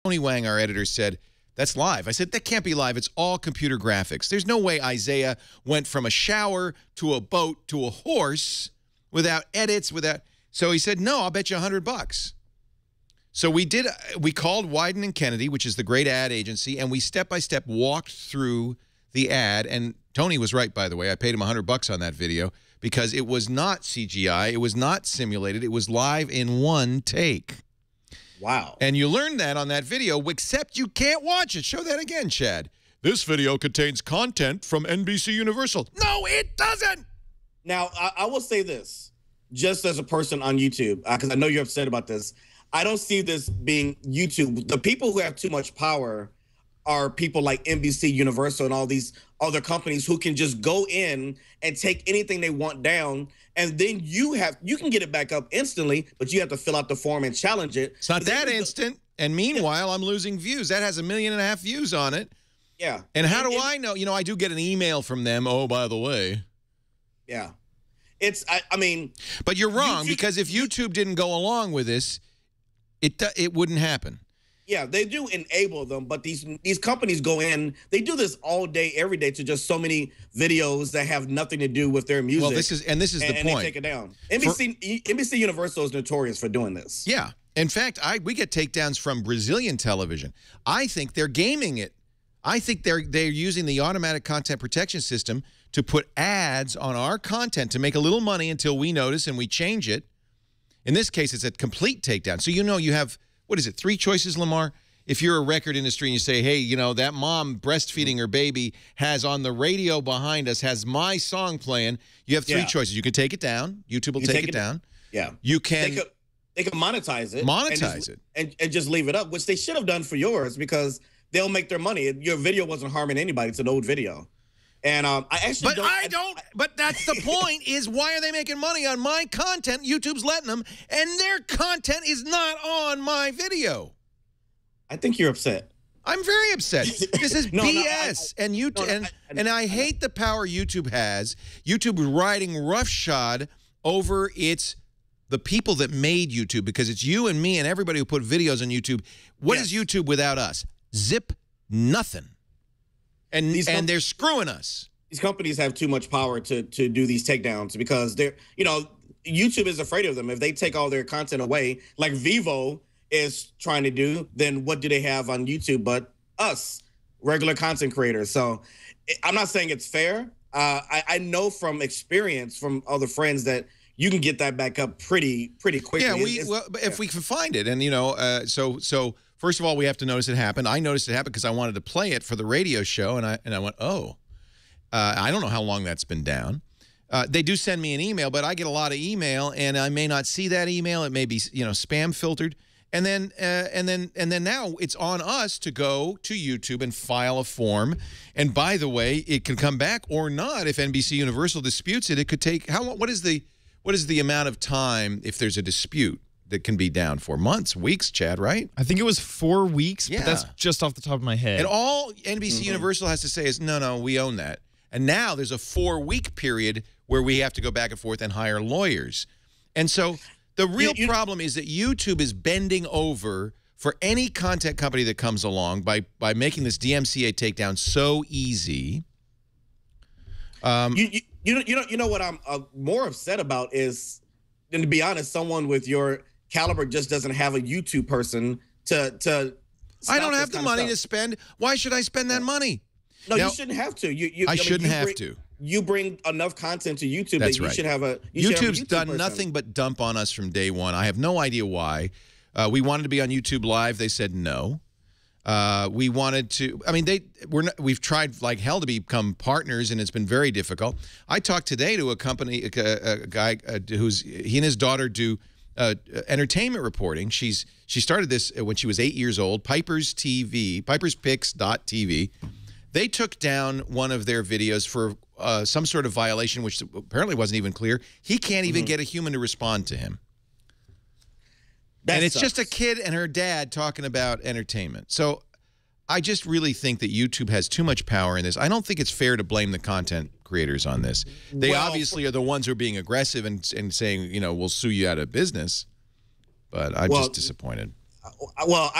Tony Wang, our editor, said, that's live. I said, that can't be live. It's all computer graphics. There's no way Isaiah went from a shower to a boat to a horse without edits, without... So he said, no, I'll bet you $100. So we called Wyden and Kennedy, which is the great ad agency, and we step-by-step walked through the ad. And Tony was right, by the way. I paid him $100 on that video because it was not CGI. It was not simulated. It was live in one take. Wow. And you learned that on that video, except you can't watch it. Show that again, Chad. This video contains content from NBC Universal. No, it doesn't. Now, I will say this, just as a person on YouTube, because I know you're upset about this. I don't see this being YouTube. The people who have too much power are people like NBC Universal and all these other companies who can just go in and take anything they want down, and then you can get it back up instantly, but you have to fill out the form and challenge it. It's not that instant. And meanwhile, I'm losing views. That has 1.5 million views on it. Yeah. And how do I know? You know, I do get an email from them. Oh, by the way. Yeah. I mean. But you're wrong, because if YouTube didn't go along with this, it wouldn't happen. Yeah, they do enable them, but these companies go in, they do this all day, every day to just so many videos that have nothing to do with their music. Well, this is the point. And they take it down. NBC Universal is notorious for doing this. Yeah. In fact, we get takedowns from Brazilian television. I think they're gaming it. I think they're using the automatic content protection system to put ads on our content to make a little money until we notice and we change it. In this case, it's a complete takedown. So you know you have, what is it, 3 choices, Lamar? If you're a record industry and you say, hey, you know, that mom breastfeeding her baby has on the radio behind us, has my song playing, you have 3 choices. You can take it down. YouTube will take it down. Yeah. You can... They can monetize it. Monetize it. And just leave it up, which they should have done for yours, because they'll make their money. Your video wasn't harming anybody. It's an old video. And I actually But that's the point, is why are they making money on my content? YouTube's letting them, and their content is not on my video. I think you're upset. I'm very upset. This is BS. And YouTube, and I hate the power YouTube has. YouTube is riding roughshod over the people that made YouTube, because it's you and me and everybody who put videos on YouTube. What is YouTube without us? Zip nothing. And they're screwing us. These companies have too much power to do these takedowns, because they're, you know, YouTube is afraid of them. If they take all their content away, like Vivo is trying to do, then what do they have on YouTube but us, regular content creators? So I'm not saying it's fair. I know from experience from other friends that you can get that back up pretty quickly. Yeah, if we can find it. And, you know, so first of all, we have to notice it happened. I noticed it happened because I wanted to play it for the radio show, and I went, oh. I don't know how long that's been down. They do send me an email, but I get a lot of email, and I may not see that email. It may be, you know, spam filtered. And then now it's on us to go to YouTube and file a form. And by the way, it can come back or not. If NBC Universal disputes it, it could take how long? What is the amount of time if there's a dispute that can be down for? Months, weeks, Chad, right? I think it was 4 weeks, but that's just off the top of my head. And all NBC Universal has to say is, no, we own that. And now there's a 4-week period where we have to go back and forth and hire lawyers. And so the real problem is that YouTube is bending over for any content company that comes along by making this DMCA takedown so easy. You know what I'm more upset about is, and to be honest, someone with your caliber just doesn't have a YouTube person to I don't have the money to spend. Why should I spend that money? No, you shouldn't have to. I shouldn't have to. You bring enough content to YouTube that you should have a YouTube's done person. Nothing but dump on us from day one. I have no idea why. We wanted to be on YouTube Live. They said no. We wanted to. I mean, we've tried like hell to become partners, and it's been very difficult. I talked today to a company, a guy he and his daughter do entertainment reporting. She started this when she was 8 years old. PipersPicks.tv. They took down one of their videos for some sort of violation, which apparently wasn't even clear. He can't even get a human to respond to him. And it's just a kid and her dad talking about entertainment. So I just really think that YouTube has too much power in this. I don't think it's fair to blame the content creators on this. They obviously are the ones who are being aggressive and saying, you know, we'll sue you out of business. But I'm just disappointed. Well,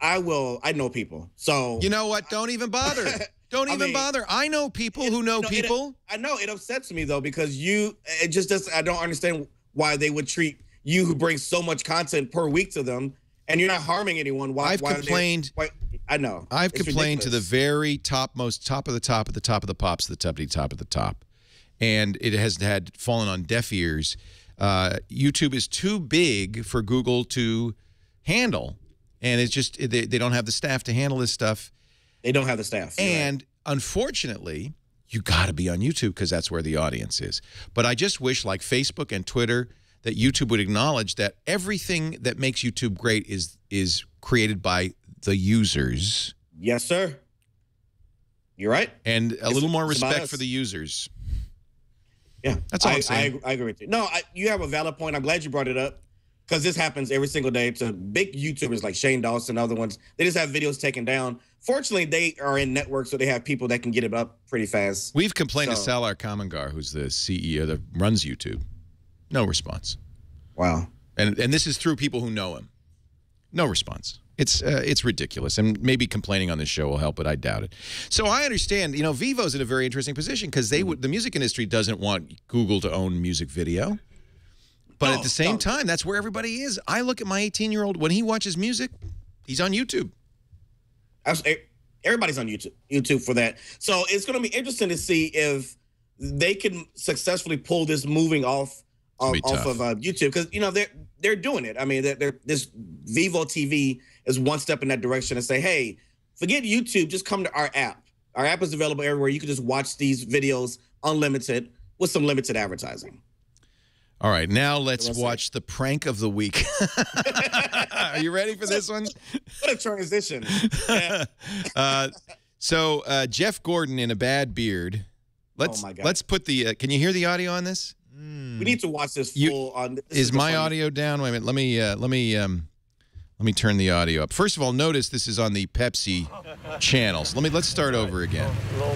I know people. So you know what? Don't even bother. Don't even bother. I know people who know people. I know it upsets me though because it just doesn't. I don't understand why they would treat you who brings so much content per week to them, and you're not harming anyone. Why? I know. I've complained to the very top of the top of the top of the pops, the top of the top, and it has had fallen on deaf ears. YouTube is too big for Google to handle, and it's just they don't have the staff to handle this stuff. They don't have the staff. And unfortunately, you got to be on YouTube because that's where the audience is. But I just wish, like Facebook and Twitter, that YouTube would acknowledge that everything that makes YouTube great is created by the users. Yes, sir. You're right. And a little more respect for the users. Yeah. That's all I'm saying. I agree with you. No, you have a valid point. I'm glad you brought it up because this happens every single day to big YouTubers like Shane Dawson and other ones. They just have videos taken down. Fortunately, they are in networks, so they have people that can get it up pretty fast. We've complained to Salar Kamangar, who's the CEO that runs YouTube. No response. Wow. And this is through people who know him. No response. It's ridiculous. And maybe complaining on this show will help, but I doubt it. So I understand, you know, Vivo's in a very interesting position because the music industry doesn't want Google to own music video. But at the same time, that's where everybody is. I look at my 18-year-old, when he watches music, he's on YouTube. Everybody's on YouTube for that. So it's going to be interesting to see if they can successfully pull this moving off of YouTube because you know they're doing it. I mean, this Vivo TV is one step in that direction and say, hey, forget YouTube, just come to our app. Our app is available everywhere. You can just watch these videos unlimited with some limited advertising. All right, now let's watch the prank of the week. Are you ready for this one? What a transition. Yeah. So Jeff Gordon in a bad beard. Let's put the. Can you hear the audio on this? We need to watch this full on. Is my audio down? Wait a minute. Let me turn the audio up. First of all, notice this is on the Pepsi channels. Let's start over again,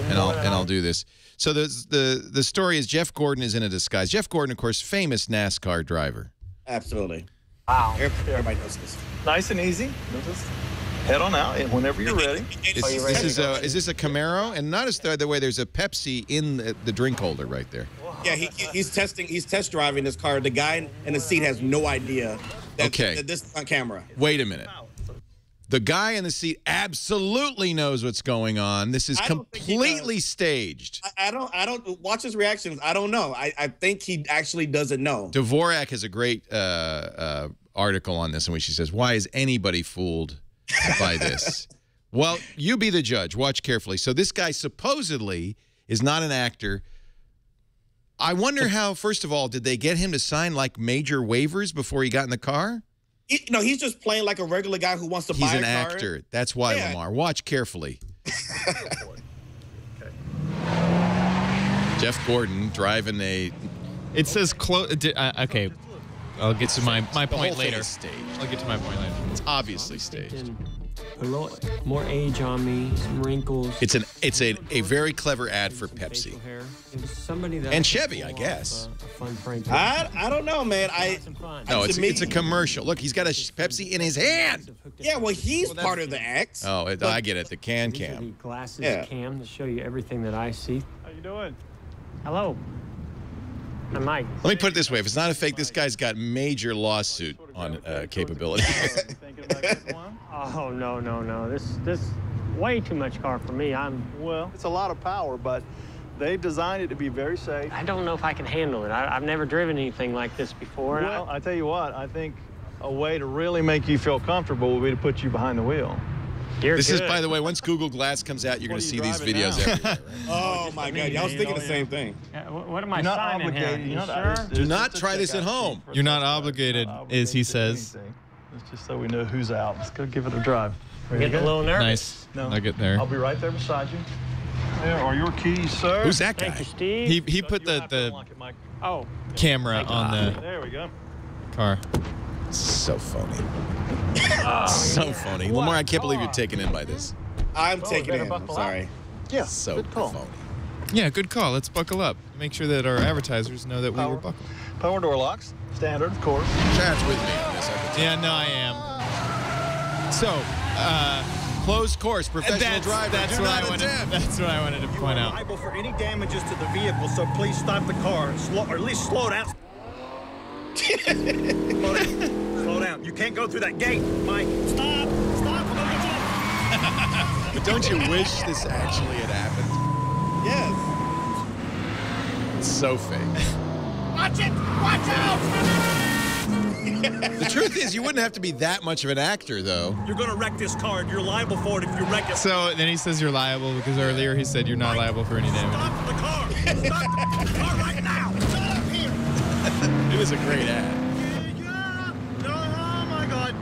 and I'll do this. So the story is Jeff Gordon is in a disguise. Jeff Gordon, of course, famous NASCAR driver. Absolutely. Wow. Everybody knows this. Nice and easy. Just head on out whenever you're ready. Is this a Camaro? And notice the way there's a Pepsi in the drink holder right there. Yeah, he's test driving this car. The guy in the seat has no idea that this is on camera. Wait a minute. The guy in the seat absolutely knows what's going on. This is completely staged. I don't watch his reactions. I don't know. I think he actually doesn't know. Dvorak has a great article on this in which she says, why is anybody fooled by this? Well, you be the judge. Watch carefully. So this guy supposedly is not an actor. I wonder how, first of all, did they get him to sign like major waivers before he got in the car? No, he's just playing like a regular guy who wants to buy a car. He's an actor. That's why, Lamar. Watch carefully. Jeff Gordon driving a... It says close... okay. I'll get to my point later. I'll get to my point later. It's obviously staged. A little more age on me, some wrinkles. It's a very clever ad for Pepsi. And Chevy, I guess. I don't know, man. No, it's a commercial. Look, he's got a Pepsi in his hand. Yeah, well, he's part of the act. Oh, I get it. The cam. Glasses cam to show you everything that I see. How you doing? Hello. I'm Mike. Let me put it this way. If it's not a fake, this guy's got major lawsuit on capability. Oh, no. This way too much car for me. Well, it's a lot of power, but they've designed it to be very safe. I don't know if I can handle it. I've never driven anything like this before. Well, I tell you what, I think a way to really make you feel comfortable would be to put you behind the wheel. This is, by the way, once Google Glass comes out, you're going to see these videos everywhere. Right? Oh, my God. I was thinking the same thing. What am I signing here? You sure? Do not try this at home. You're not obligated, as he says. It's just so we know who's out. Let's go give it a drive. Getting a little nervous. Nice. No, I'll get there. I'll be right there beside you. There are your keys, sir. Who's that guy? Thank you, Steve. He put the camera on the there we go. car. So phony. So phony. Lamar, I can't believe you're taken in by this. I'm taken in. I'm sorry. Yeah, so phony. Yeah, good call. Let's buckle up. Make sure that our advertisers know that we were buckled. Power door locks. Standard, of course. Chad's with me on this. Yeah, no, I am. So, Closed course, professional driver. That's what I wanted to point out. Liable for any damages to the vehicle, so please stop the car, or at least slow down. Slow down. You can't go through that gate, Mike. Stop. But don't you wish this actually had happened? Yes. It's so fake. Watch it! Watch out! The truth is, you wouldn't have to be that much of an actor, though. You're going to wreck this car, and you're liable for it if you wreck it. So then he says you're liable because earlier he said you're not liable for any damage. Stop the car! Stop the car right now! Shut up here! It was a great ad. Oh, my God.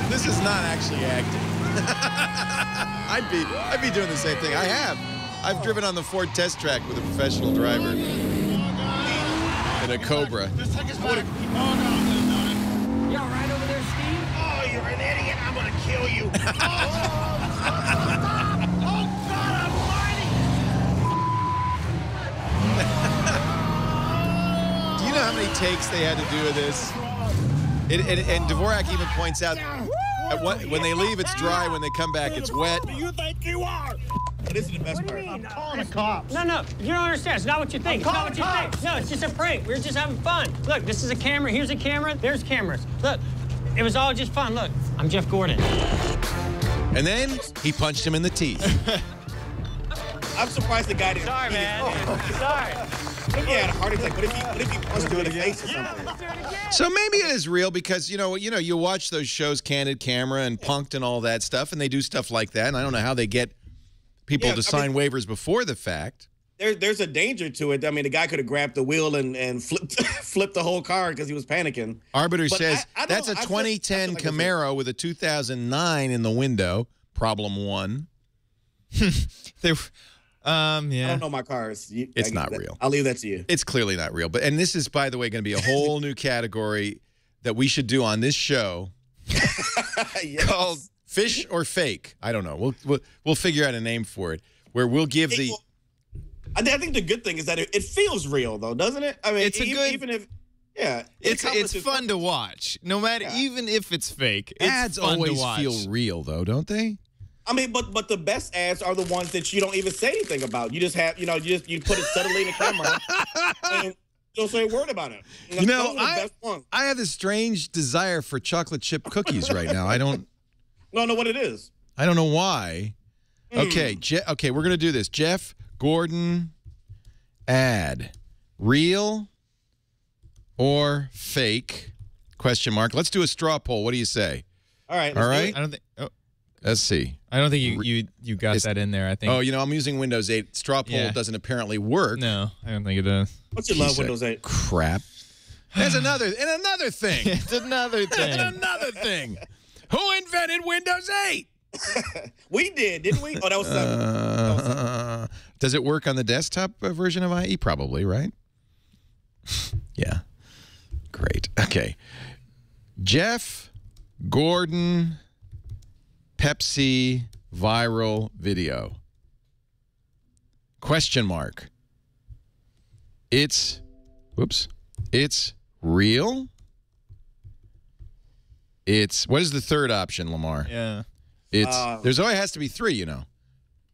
This is not actually acting. I'd be doing the same thing. I have. I've driven on the Ford test track with a professional driver in a Cobra. Just take us back. Oh, no. You all right over there, Steve? Oh, you're an idiot. I'm going to kill you. Oh, God almighty. Do you know how many takes they had to do of this? And Dvorak even points out when they leave, it's dry. When they come back, it's wet. Who do you think you are? This is the best part. I'm calling the cops. No, you don't understand. It's not what you think. It's not what you think. No, it's just a prank. We're just having fun. Look, this is a camera. Here's a camera. There's cameras. Look, it was all just fun. Look, I'm Jeff Gordon. And then he punched him in the teeth. I'm surprised the guy didn't. Sorry, man. Sorry. He had a heart attack. What if he punched him in the face or something? So maybe it is real because, you watch those shows, Candid Camera and Punked and all that stuff, and they do stuff like that. And I don't know how they get people to sign waivers before the fact. There's a danger to it. I mean, the guy could have grabbed the wheel and flipped the whole car because he was panicking. Arbiter But says that's a I feel 2010 like Camaro with a 2009 in the window. Problem one. Yeah. I don't know my cars. It's not real. I'll leave that to you. It's clearly not real. But this is, by the way, going to be a whole new category that we should do on this show called Fish or Fake. I don't know. We'll figure out a name for it where we'll give the. I think the good thing is that it feels real, though, doesn't it? I mean, even if it's fun to watch, no matter even if it's fake. It's ads fun always to watch. feel real, though, don't they? I mean, but the best ads are the ones that you don't even say anything about. You just have, you put it subtly in the camera and you don't say a word about it. Those are the best ones. I have this strange desire for chocolate chip cookies right now. I don't know what it is. I don't know why. Okay, okay, we're gonna do this. Jeff Gordon ad, real or fake? Question mark. Let's do a straw poll. What do you say? All right. All right. I don't think. Oh, let's see. I don't think you got that in there. I think. Oh, I'm using Windows 8. Straw poll doesn't apparently work. No, I don't think it does. What's your love Windows 8? Crap. There's another thing. It's another thing. And another thing. Who invented Windows 8? We did, didn't we? Oh, that was 7. Does it work on the desktop version of IE? Probably, right? Yeah. Great. Okay. Jeff Gordon Pepsi viral video. Question mark. It's real? What is the third option, Lamar? Yeah. There's always has to be 3,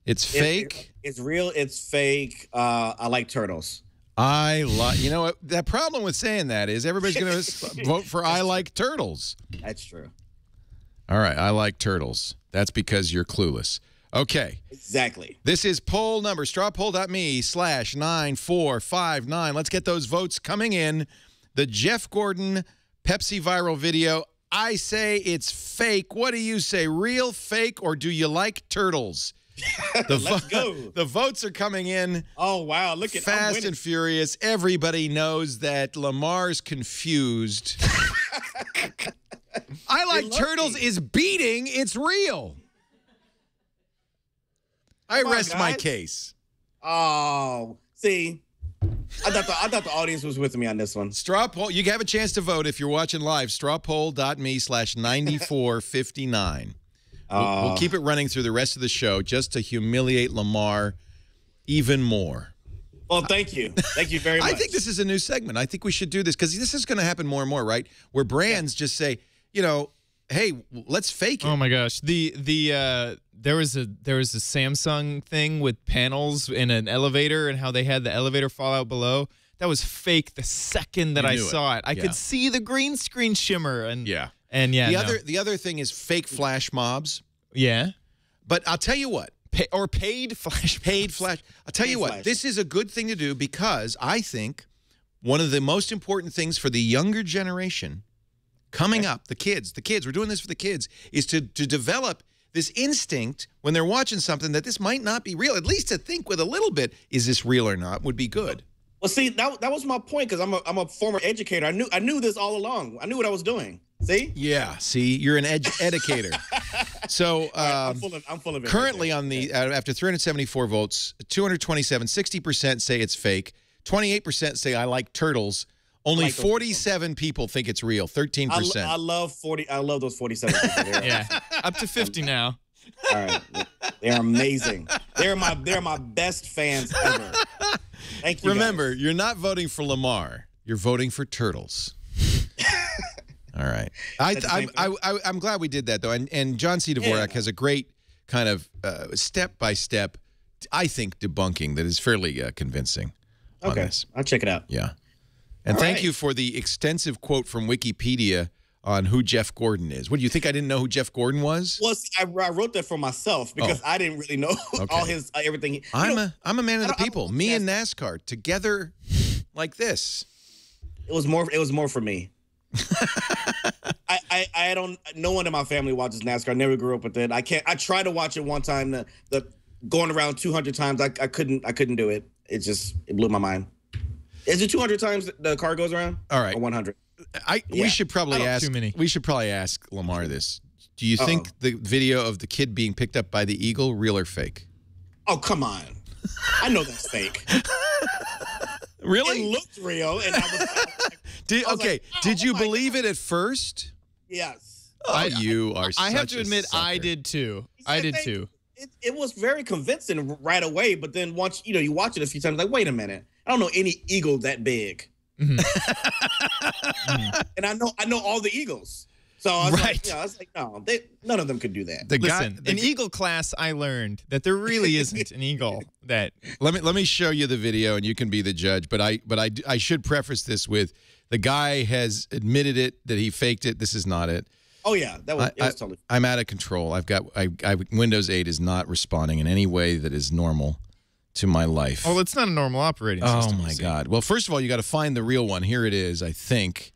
It's fake. It's real. It's fake. I like turtles. The problem with saying that is everybody's going to vote for I like turtles. That's true. All right, I like turtles. That's because you're clueless. Okay. Exactly. This is poll number, strawpoll.me/9459. Let's get those votes coming in. The Jeff Gordon Pepsi viral video. I say it's fake. What do you say? Real, fake, or do you like turtles? Let's go. The votes are coming in. Oh, wow. Look at Fast and Furious. Everybody knows that Lamar's confused. I like turtles is beating. It's real. I rest my case. Oh, see, I thought the audience was with me on this one. Straw poll. You have a chance to vote if you're watching live. Strawpoll.me/9459. We'll keep it running through the rest of the show just to humiliate Lamar even more. Well, thank you. Thank you very much. I think this is a new segment. I think we should do this because this is going to happen more and more, right? Where brands just say, hey, let's fake it. Oh my gosh, there was a Samsung thing with panels in an elevator and how they had the elevator fall out below. That was fake the second that I saw it. I could see the green screen shimmer and The other thing is fake flash mobs. Yeah. But I'll tell you what. Paid flash. I'll tell you what. This is a good thing to do because I think one of the most important things for the younger generation coming up, the kids, we're doing this for the kids, is to develop this instinct when they're watching something that this might not be real. At least to think with a little bit, is this real or not, would be good. Well, see, that was my point because I'm a former educator. I knew this all along. I knew what I was doing. See? Yeah. See, you're an educator. So I'm full of it. Currently on the after 374 votes, 227, 60% say it's fake. 28% say I like turtles. Only 47 people think it's real. 13%. I love those 47 people. Yeah. Up to 50 now. All right. They're amazing. They're my best fans ever. Thank you. Remember, you're not voting for Lamar. You're voting for turtles. All right. I'm glad we did that, though. And John C. Dvorak has a great kind of step-by-step, I think, debunking that is fairly convincing on this. I'll check it out. Yeah. And thank you for the extensive quote from Wikipedia on who Jeff Gordon is. What, do you think I didn't know who Jeff Gordon was? Well, see, I wrote that for myself because I didn't really know all his everything. I'm a man of the people. Me and NASCAR together like this. It was more for me. I don't. No one in my family watches NASCAR. I never grew up with it. I tried to watch it one time. The going around 200 times. I couldn't do it. It blew my mind. Is it 200 times the car goes around? All right, or 100. We should probably ask. Too many. We should probably ask Lamar this. Do you think the video of the kid being picked up by the eagle real or fake? Oh, come on! I know that's fake. Really? It looked real, and I was Did you believe it at first? Yes. Oh, you are. I have to admit, sucker. I did too. I did too. It was very convincing right away, but then once you watch it a few times, like, wait a minute, I don't know any eagle that big. Mm-hmm. And I know all the eagles. So I was like, no, none of them could do that. In eagle class, I learned that there really isn't an eagle that. Let me show you the video, and you can be the judge. But I should preface this with the guy has admitted it that he faked it. This is not it. Oh yeah, it was totally. I'm out of control. Windows 8 is not responding in any way that is normal to my life. Well, it's not a normal operating system. Oh my God. Well, first of all, you got to find the real one. Here it is. I think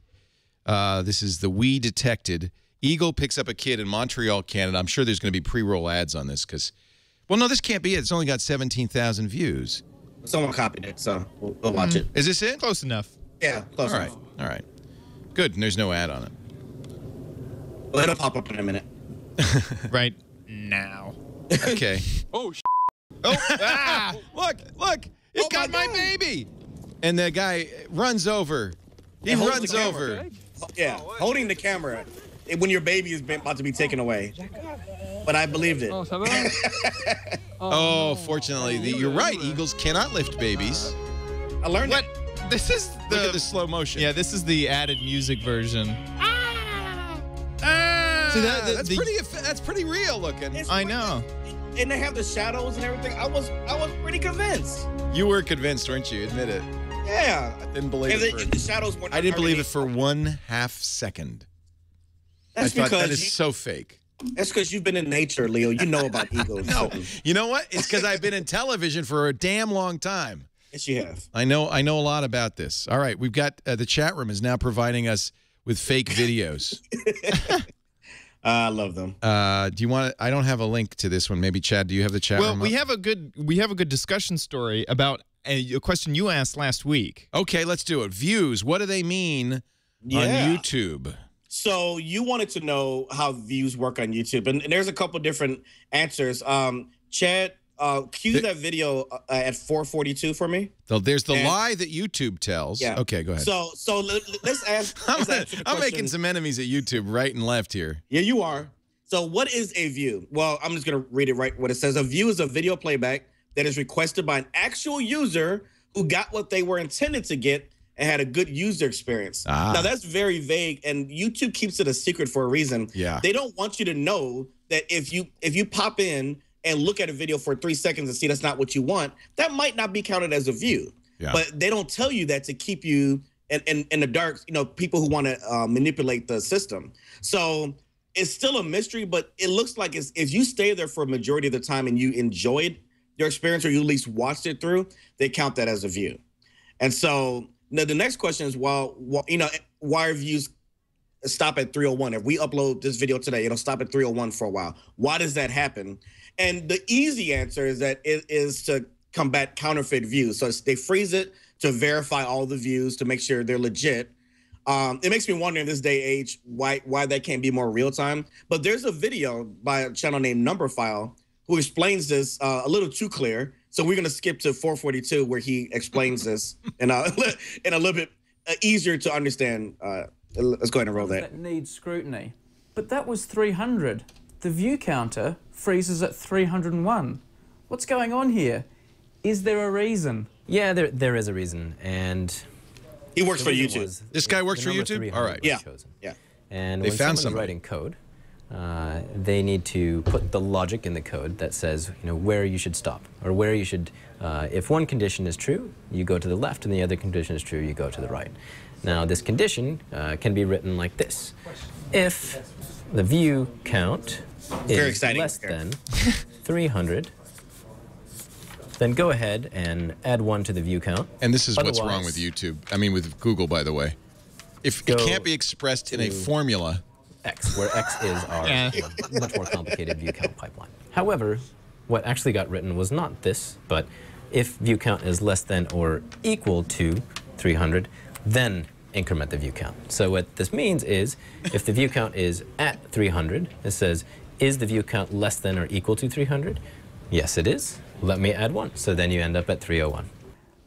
this is the We Detected. Eagle picks up a kid in Montreal, Canada. I'm sure there's going to be pre-roll ads on this because, well, no, this can't be it. It's only got 17,000 views. Someone copied it, so we'll watch it. Is this it? Close enough. Yeah, close enough. All right. Good. And there's no ad on it. Well, it'll pop up in a minute. Right now. Okay. Oh, Look. It got my baby. And the guy runs over. He runs over. Yeah, holding the camera when your baby is about to be taken away. But I believed it. Oh, fortunately, you're right. Eagles cannot lift babies. I learned it. This is Look at the slow motion. Yeah, this is the added music version. So that's pretty real looking. I know. And they have the shadows and everything. I was pretty convinced. You were convinced, weren't you? Admit it. Yeah. I didn't believe it. And the shadows weren't. I didn't believe it for 1/2 second. That's I thought because that is so fake. That's because you've been in nature, Leo. You know about eagles. No, you know what? It's because I've been in television for a damn long time. Yes, you have. I know a lot about this. All right, we've got the chat room is now providing us with fake videos. I love them. Do you want? I don't have a link to this one. Maybe Chad, do you have the chat room? Well, we have a good discussion story about a question you asked last week. Okay, let's do it. Views. What do they mean on YouTube? So you wanted to know how views work on YouTube, and there's a couple different answers. Chad, cue that video at 4:42 for me. So there's the lie that YouTube tells. Yeah. Okay, go ahead. So let's ask. I'm making some enemies at YouTube right and left here. Yeah, you are. So what is a view? Well, I'm just going to read it right what it says. A view is a video playback that is requested by an actual user who got what they were intended to get and had a good user experience. Now that's very vague, and YouTube keeps it a secret for a reason. Yeah. They don't want you to know that if you pop in and look at a video for 3 seconds and see that's not what you want, that might not be counted as a view. Yeah. But they don't tell you that to keep you in the dark, people who want to manipulate the system. So it's still a mystery, but it looks like if you stay there for a majority of the time and you enjoyed your experience, or you at least watched it through, they count that as a view. And so now the next question is, why are views stop at 301? If we upload this video today, it'll stop at 301 for a while. Why does that happen? And the easy answer is that it is to combat counterfeit views. So they freeze it to verify all the views to make sure they're legit. It makes me wonder in this day age why that can't be more real time. But there's a video by a channel named Numberphile who explains this a little too clear. So we're gonna skip to 442 where he explains this in a little bit easier to understand. Let's go ahead and roll that. That needs scrutiny, but that was 300. The view counter freezes at 301. What's going on here? Is there a reason? Yeah, there is a reason, and he works for YouTube. This guy works for YouTube? All right. Yeah. Chosen. Yeah. And They when found someone's somebody. writing code, they need to put the logic in the code that says, where you should stop, or where you should, if one condition is true, you go to the left, and the other condition is true, you go to the right. Now, this condition can be written like this. If the view count is less than 300, then go ahead and add 1 to the view count. And this is what's wrong with YouTube. I mean, with Google, by the way. If it can't be expressed in a formula. X, where X is our much more complicated view count pipeline. However, what actually got written was not this, but if view count is less than or equal to 300, then increment the view count. So what this means is, if the view count is at 300, it says, is the view count less than or equal to 300? Yes, it is. Let me add 1. So then you end up at 301.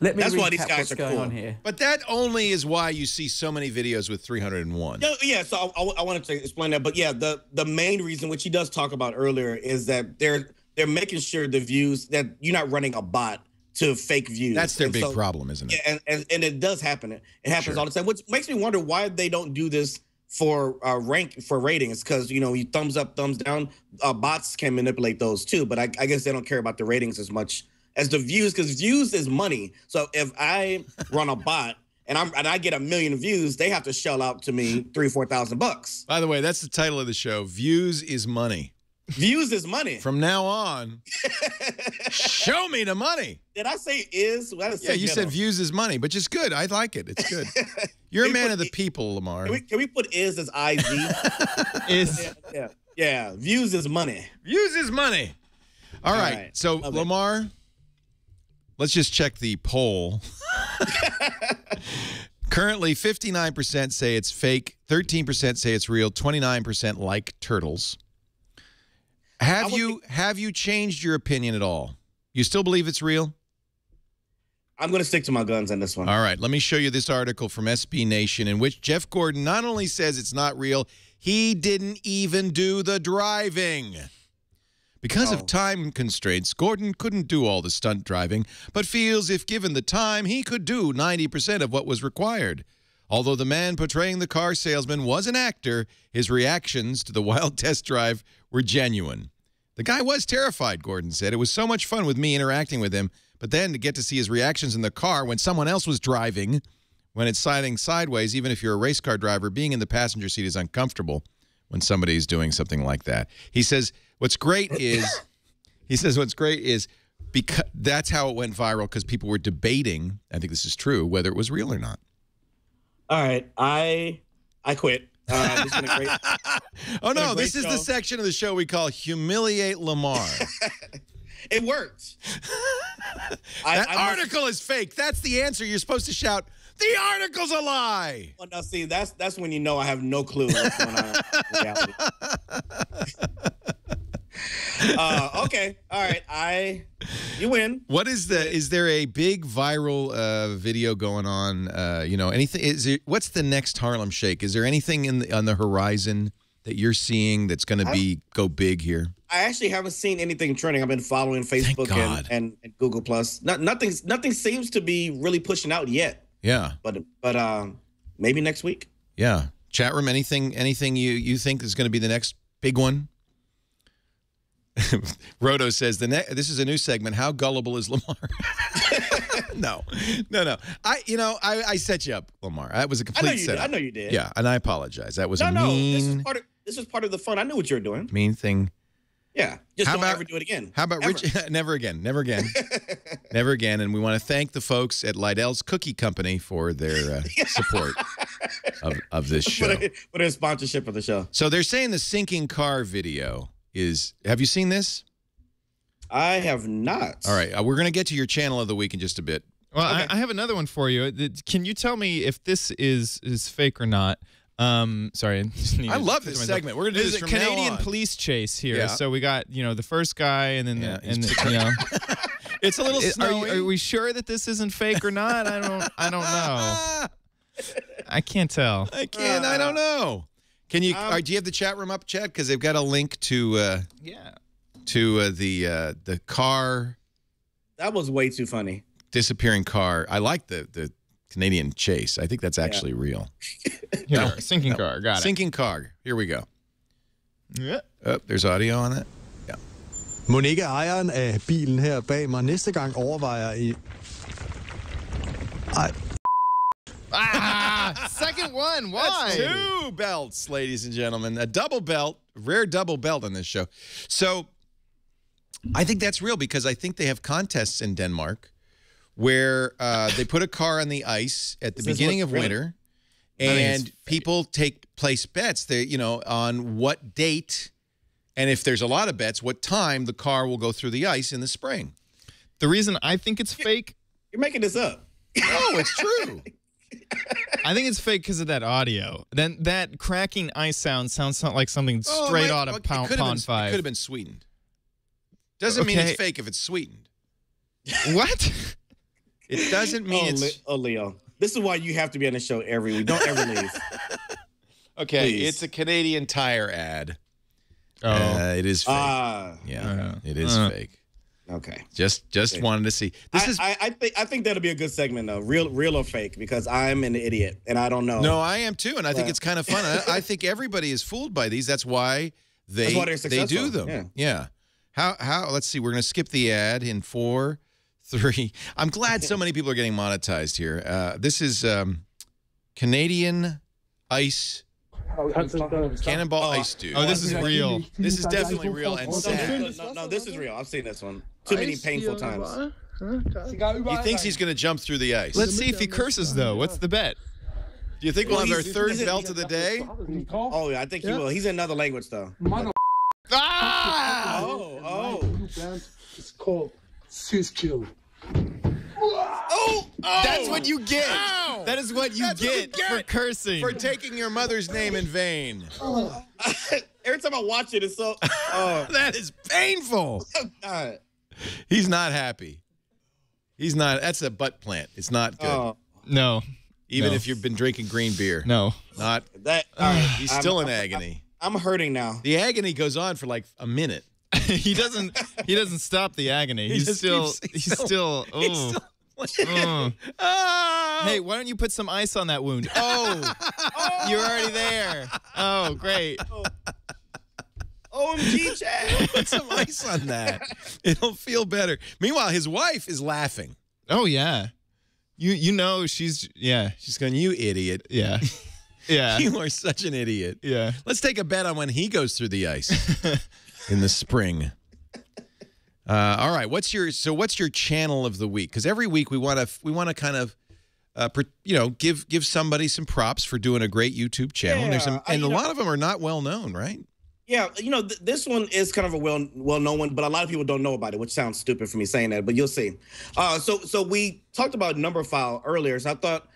Let me That's why recap these guys what's are going cool. on here. But that only is why you see so many videos with 301. Yeah, so I wanted to explain that. But yeah, the main reason, which he does talk about earlier, is that they're making sure the views, that you're not running a bot to fake views. That's their big problem, isn't it? Yeah, and it does happen. It happens all the time, which makes me wonder why they don't do this for ratings, because you thumbs up, thumbs down, bots can manipulate those too. But I guess they don't care about the ratings as much as the views, because views is money. So if I run a bot and I get 1 million views, they have to shell out to me $3,000-4,000. By the way, that's the title of the show. Views is money. Views is money. From now on, show me the money. Did I say is? Well, Yeah, you said views is money, but just good. I like it. It's good. You're a man of the people, Lamar. Can we put is as IZ? Is. Yeah. Views is money. Views is money. All right. So, Lamar, let's just check the poll. Currently, 59% say it's fake, 13% say it's real, 29% like turtles. Have you changed your opinion at all? You still believe it's real? I'm going to stick to my guns on this one. All right. Let me show you this article from SB Nation in which Jeff Gordon not only says it's not real, he didn't even do the driving. Because of time constraints, Gordon couldn't do all the stunt driving, but feels if given the time, he could do 90% of what was required. Although the man portraying the car salesman was an actor, his reactions to the wild test drive were genuine. The guy was terrified, Gordon said. It was so much fun with me interacting with him, but then to get to see his reactions in the car when someone else was driving, when it's sliding sideways, even if you're a race car driver, being in the passenger seat is uncomfortable when somebody's doing something like that. He says what's great is, because that's how it went viral, because people were debating, I think this is true, whether it was real or not. All right, I quit. This has been a great, oh no, this is show. the section of the show we call Humiliate Lamar. It worked. That article is fake. That's the answer. You're supposed to shout, the article's a lie. Well, now see, that's when you know I have no clue what's going on in reality. Okay, all right, you win. What is is there a big viral video going on? Anything? What's the next Harlem Shake? Is there anything on the horizon that you're seeing that's going to go big here? I actually haven't seen anything trending. I've been following Facebook and Google Plus. Nothing seems to be really pushing out yet. Yeah. But maybe next week. Yeah. Chat room, anything you think is going to be the next big one? Roto says this is a new segment. How gullible is Lamar? No. I set you up, Lamar. That was a complete setup. I know you did. Yeah, and I apologize. That was a mean. This is part of the fun. I knew what you were doing. Mean thing. Yeah. Just don't ever do it again. How about Rich? Never again. Never again. Never again. And we want to thank the folks at Lidell's Cookie Company for their support of this show. For their sponsorship of the show. So they're saying the sinking car video is. Have you seen this? I have not. All right. We're going to get to your channel of the week in just a bit. Well, okay. I have another one for you. Can you tell me if this is fake or not? Sorry. I love this segment. We're going to do this from Canadian now on. police chase here. Yeah. So we got, the first guy and then It's a little snowy. Are we sure that this isn't fake or not? I don't know. I can't tell. I don't know. Can you do you have the chat room up, Chad? Because they've got a link to the car. That was way too funny. Disappearing car. I like the Canadian chase. I think that's actually real. Here, sinking car. Got it. Sinking car. Here we go. Yeah. Oh, there's audio on that. Yeah. Mon ikke ejeren af bilen her bag mig næste gang overvejer I... Second one. Why? That's 2 belts, ladies and gentlemen. A double belt, rare double belt on this show. So I think that's real because I think they have contests in Denmark where they put a car on the ice at the beginning of winter, and people place bets. They, on what date, and if there's a lot of bets, what time the car will go through the ice in the spring. The reason I think it's fake. You're making this up. No, it's true. I think it's fake because of that audio. Then that cracking ice sounds like something straight out of Pond 5. It could have been sweetened. Doesn't mean it's fake if it's sweetened. What? It doesn't mean it's... Oh, Leo. This is why you have to be on the show every week. Don't ever leave. Okay, Please. It's a Canadian Tire ad. Oh. It is fake. It is fake. Okay. Just wanted to see. I think that'll be a good segment though. Real or fake, because I'm an idiot and I don't know. No, I am too, and I think it's kind of fun. I think everybody is fooled by these. That's why they do them. Yeah. How let's see, we're going to skip the ad in 4, 3. I'm glad so many people are getting monetized here. This is Canadian Ice Cannonball Ice Dude. Oh, this is real. This is definitely real and sad. No, this is real. I've seen this one too many painful times. He thinks he's going to jump through the ice. Let's see if he curses though. What's the bet? Do you think we'll have our third belt of the day? Oh, yeah, I think he will. He's in another language though. Ah! Oh. It's called Siskill. Oh! That's what you get. Ow! That is what you get for cursing. For taking your mother's name in vain. Every time I watch it, it's so... That is painful. God. He's not happy. He's not... That's a butt plant. It's not good. No. Even if you've been drinking green beer. No. Not... That. He's still in agony. I'm hurting now. The agony goes on for like a minute. He doesn't stop the agony. He's still. Hey, why don't you put some ice on that wound? Oh, you're already there. Oh, great. OMG, Chad. Put some ice on that. It'll feel better. Meanwhile, his wife is laughing. Oh yeah, you know she's going, you idiot. Yeah. Yeah. You are such an idiot. Yeah. Let's take a bet on when he goes through the ice in the spring. All right. What's your channel of the week? Because every week we want to kind of give somebody some props for doing a great YouTube channel. And there's a lot of them are not well known, right? Yeah, this one is kind of a well-known one, but a lot of people don't know about it, which sounds stupid for me saying that, but you'll see. So we talked about number file earlier, so I thought,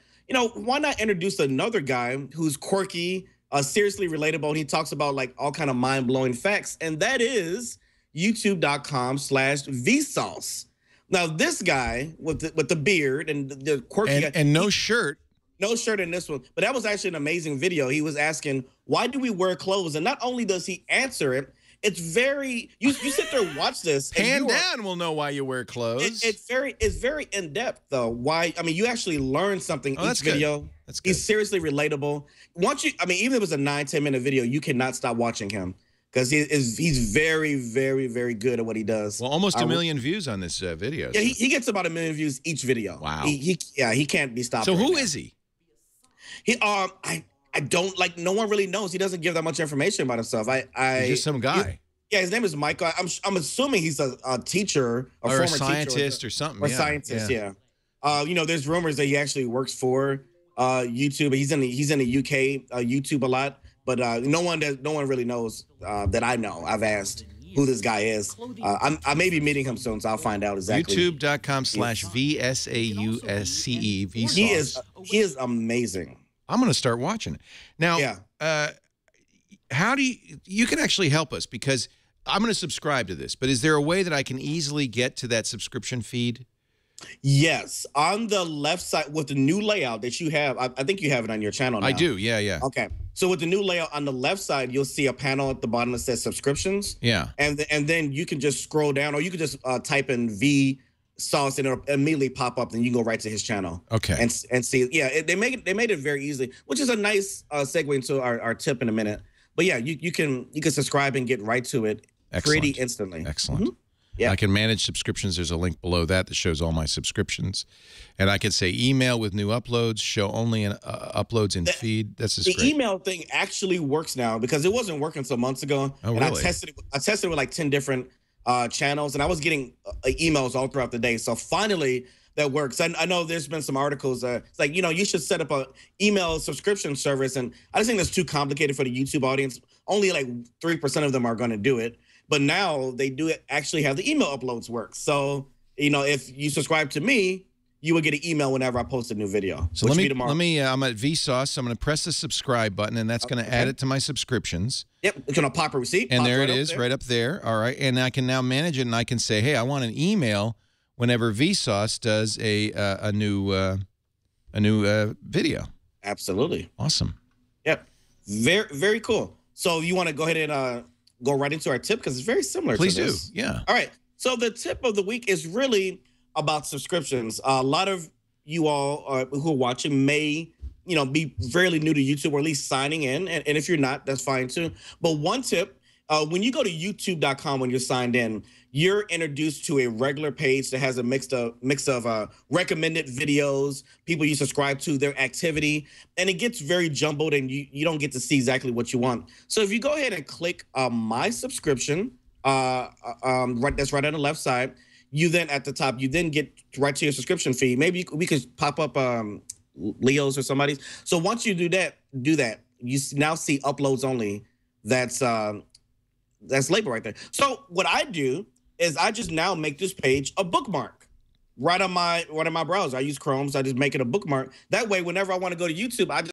why not introduce another guy who's quirky, seriously relatable, and he talks about like all kind of mind-blowing facts, and that is youtube.com/Vsauce. Now this guy with the beard and the quirky guy, and no shirt. No shirt in this one, but that was actually an amazing video. He was asking, why do we wear clothes? And not only does he answer it, it's very you sit there and watch this. Hand down will know why you wear clothes. It's very in depth though. Why? I mean, you actually learn something each video. Good. That's good. He's seriously even if it was a 9-10 minute video, you cannot stop watching him because he's very, very, very good at what he does. Well, almost 1 million views on this video. Yeah, he gets about 1 million views each video. Wow. He can't be stopped. So who is he? I don't no one really knows. He doesn't give that much information about himself. He's just some guy. His name is Michael. I'm assuming he's a teacher, or former a scientist teacher or something. Or scientist, yeah. There's rumors that he actually works for YouTube. He's in the UK YouTube a lot, but no one really knows that I know. I've asked who this guy is. I may be meeting him soon, so I'll find out exactly. YouTube.com/VSAUSCE. He is amazing. I'm going to start watching it. Now, how do you can actually help us because I'm going to subscribe to this, but is there a way that I can easily get to that subscription feed? Yes. On the left side with the new layout that you have, I think you have it on your channel now. I do. Yeah. Okay. So with the new layout on the left side, you'll see a panel at the bottom that says subscriptions. Yeah. And then you can just scroll down or you can just type in V sauce and it'll immediately pop up and you can go right to his channel. Okay. And see, they made it very easy, which is a nice segue into our tip in a minute. But yeah, you can subscribe and get right to it pretty instantly. Excellent. Mm-hmm. Yeah. I can manage subscriptions. There's a link below that shows all my subscriptions. And I can say email with new uploads, show only uploads in feed. That's just great. The email thing actually works now because it wasn't working some months ago. Oh, and really? I tested it with like 10 different channels, and I was getting emails all throughout the day. So finally, that works. I know there's been some articles. It's like, you should set up a email subscription service, and I just think that's too complicated for the YouTube audience. Only like 3% of them are going to do it. But now they do actually have the email uploads work. So, if you subscribe to me, you will get an email whenever I post a new video. So let me I'm at Vsauce. So I'm going to press the subscribe button, and that's going to add it to my subscriptions. Yep, it's going to pop a receipt. And there it is, right up there. All right, and I can now manage it, and I can say, hey, I want an email whenever Vsauce does a new video. Absolutely. Awesome. Yep. Very, very cool. So you want to go ahead and go right into our tip because it's very similar Please to this. do. Yeah. All right. So the tip of the week is really about subscriptions. A lot of you all who are watching may, be fairly new to YouTube or at least signing in. And if you're not, that's fine too. But one tip, when you go to youtube.com when you're signed in, you're introduced to a regular page that has a mix of recommended videos, people you subscribe to, their activity, and it gets very jumbled and you don't get to see exactly what you want. So if you go ahead and click my subscription, that's right on the left side, you then at the top, you then get right to your subscription feed. Maybe we could pop up Leo's or somebody's. So once you do that, you now see uploads only. That's labeled right there. So what I do is I just now make this page a bookmark right on my browser. I use Chrome, so I just make it a bookmark. That way, whenever I want to go to YouTube, I just